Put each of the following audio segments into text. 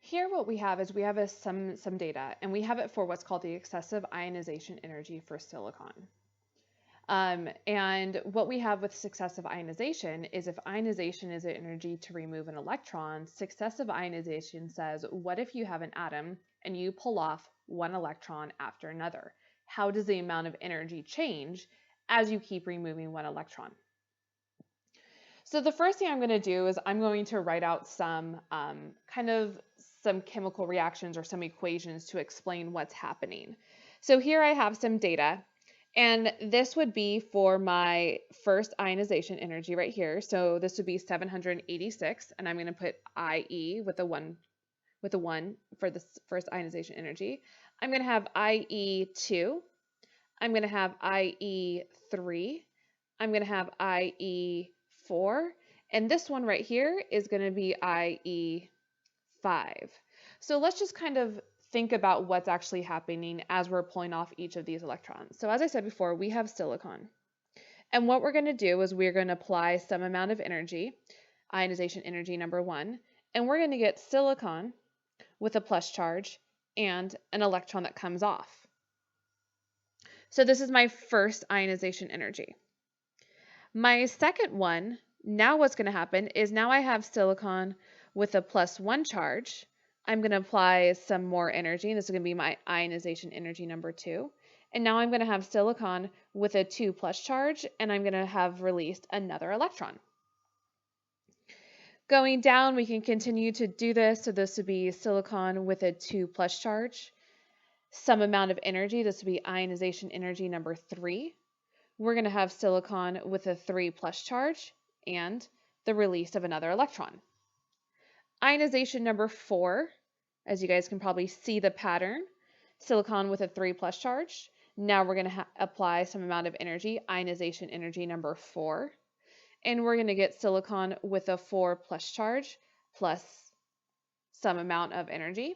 Here what we have is we have some data, and we have it for what's called the excessive ionization energy for silicon. And what we have with successive ionization is if ionization is an energy to remove an electron, successive ionization says, what if you have an atom and you pull off one electron after another? How does the amount of energy change as you keep removing one electron? So the first thing I'm going to do is I'm going to write out some some chemical reactions or some equations to explain what's happening. So here I have some data, and this would be for my first ionization energy right here. So this would be 786, and I'm going to put IE with a 1 for this first ionization energy. I'm going to have IE2. I'm going to have IE3. I'm going to have IE4, and this one right here is going to be IE5. So let's just kind of think about what's actually happening as we're pulling off each of these electrons. So as I said before, we have silicon. And what we're going to do is we're going to apply some amount of energy, ionization energy number 1, and we're going to get silicon with a plus charge and an electron that comes off. So this is my first ionization energy. My second one, now what's going to happen is now I have silicon with a plus 1 charge. I'm going to apply some more energy, and this is going to be my ionization energy number 2. And now I'm going to have silicon with a 2 plus charge, and I'm going to have released another electron. Going down, we can continue to do this. So this would be silicon with a 2 plus charge. Some amount of energy, this would be ionization energy number 3. We're going to have silicon with a 3 plus charge and the release of another electron. Ionization number 4, as you guys can probably see the pattern, silicon with a 3 plus charge. Now we're going to apply some amount of energy, ionization energy number 4, and we're going to get silicon with a 4 plus charge plus some amount of energy.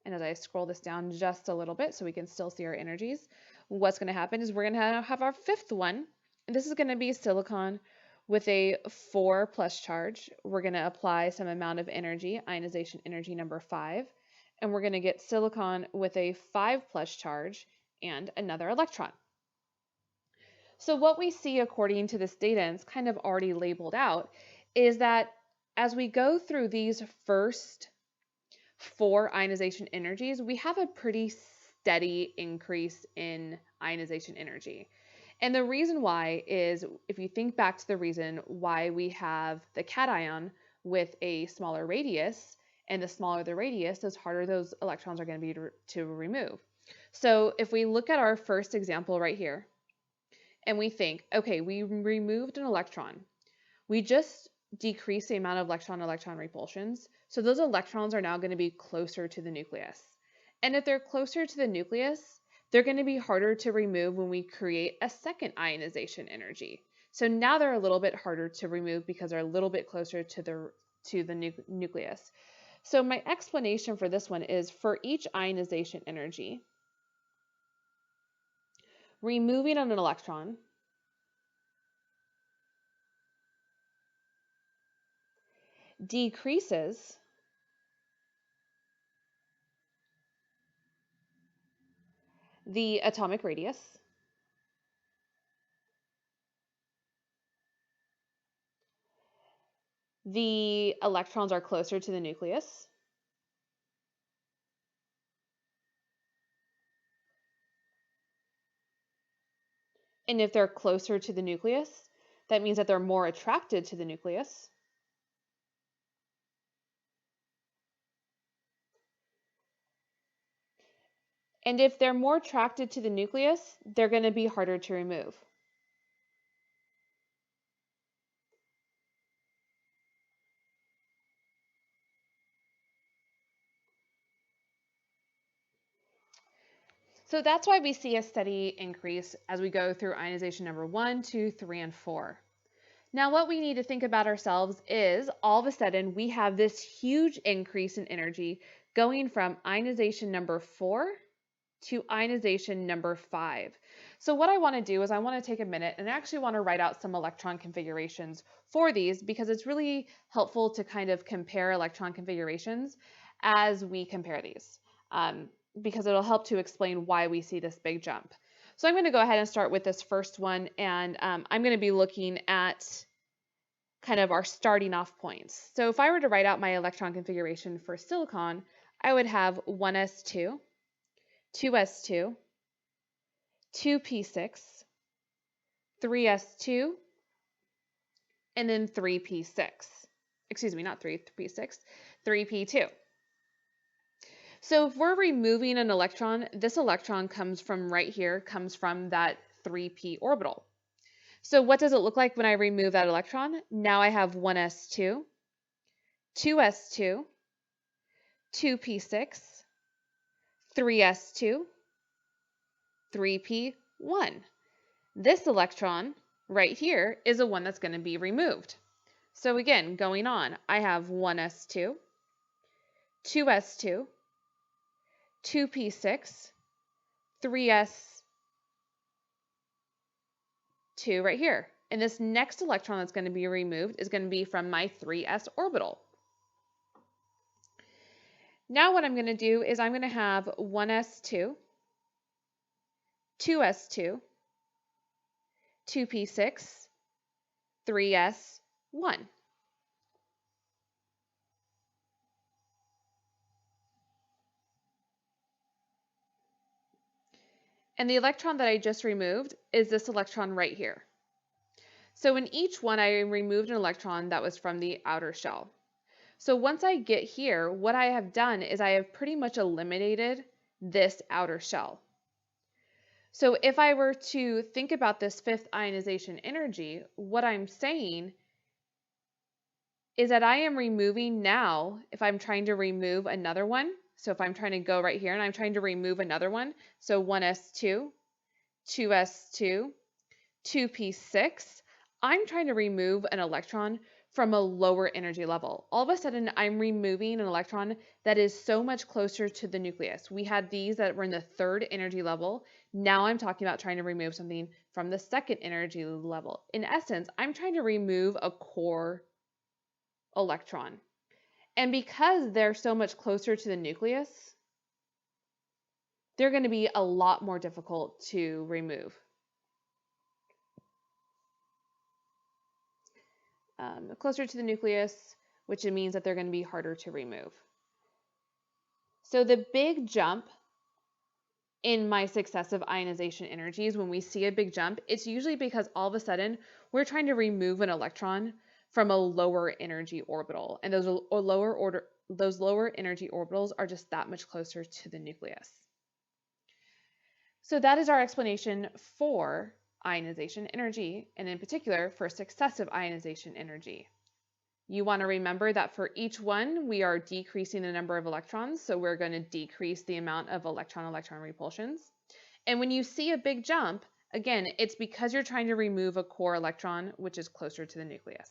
And as I scroll this down just a little bit so we can still see our energies, what's going to happen is we're going to have our fifth one. And this is going to be silicon with a 4 plus charge. We're going to apply some amount of energy, ionization energy number 5. And we're going to get silicon with a 5 plus charge and another electron. So what we see according to this data, and it's kind of already labeled out, is that as we go through these first 4 ionization energies, we have a pretty steady increase in ionization energy. And the reason why is, if you think back to the reason why we have the cation with a smaller radius, and the smaller the radius, the harder those electrons are going to be to remove. So if we look at our first example right here, and we think, okay, we removed an electron. We just decrease the amount of electron-electron repulsions. So those electrons are now going to be closer to the nucleus. And if they're closer to the nucleus, they're going to be harder to remove when we create a second ionization energy. So now they're a little bit harder to remove because they're a little bit closer to the nucleus. So my explanation for this one is, for each ionization energy, removing an electron decreases the atomic radius, the electrons are closer to the nucleus, and if they're closer to the nucleus, that means that they're more attracted to the nucleus. And if they're more attracted to the nucleus, they're going to be harder to remove. So that's why we see a steady increase as we go through ionization number 1, 2, 3, and 4. Now what we need to think about ourselves is, all of a sudden we have this huge increase in energy going from ionization number 4 to ionization number 5. So what I want to do is I want to take a minute and actually want to write out some electron configurations for these, because it's really helpful to kind of compare electron configurations as we compare these, because it'll help to explain why we see this big jump. So I'm going to go ahead and start with this first one, and I'm going to be looking at kind of our starting off points. So if I were to write out my electron configuration for silicon, I would have 1s2, 2s2, 2p6, 3s2, and then 3p6. Excuse me, not 3p6, 3p2. So if we're removing an electron, this electron comes from right here, comes from that 3p orbital. So what does it look like when I remove that electron? Now I have 1s2, 2s2, 2p6, 3s2, 3p1. This electron right here is the one that's going to be removed. So again, going on, I have 1s2, 2s2, 2p6, 3s2 right here. And this next electron that's going to be removed is going to be from my 3s orbital. Now what I'm going to do is I'm going to have 1s2, 2s2, 2p6, 3s1. And the electron that I just removed is this electron right here. So in each one, I removed an electron that was from the outer shell. So once I get here, what I have done is I have pretty much eliminated this outer shell. So if I were to think about this fifth ionization energy, what I'm saying is that I am removing now, if I'm trying to remove another one, so if I'm trying to go right here and I'm trying to remove another one, so 1s2, 2s2, 2p6, I'm trying to remove an electron from a lower energy level. All of a sudden, I'm removing an electron that is so much closer to the nucleus. We had these that were in the third energy level. Now I'm talking about trying to remove something from the second energy level. In essence, I'm trying to remove a core electron. And because they're so much closer to the nucleus, they're going to be a lot more difficult to remove. Closer to the nucleus, which means that they're going to be harder to remove. So the big jump in my successive ionization energies, when we see a big jump, it's usually because all of a sudden we're trying to remove an electron from a lower energy orbital, and those lower energy orbitals are just that much closer to the nucleus. So that is our explanation for ionization energy, and in particular for successive ionization energy. You want to remember that for each one, we are decreasing the number of electrons, so we're going to decrease the amount of electron-electron repulsions. And when you see a big jump, again, it's because you're trying to remove a core electron, which is closer to the nucleus.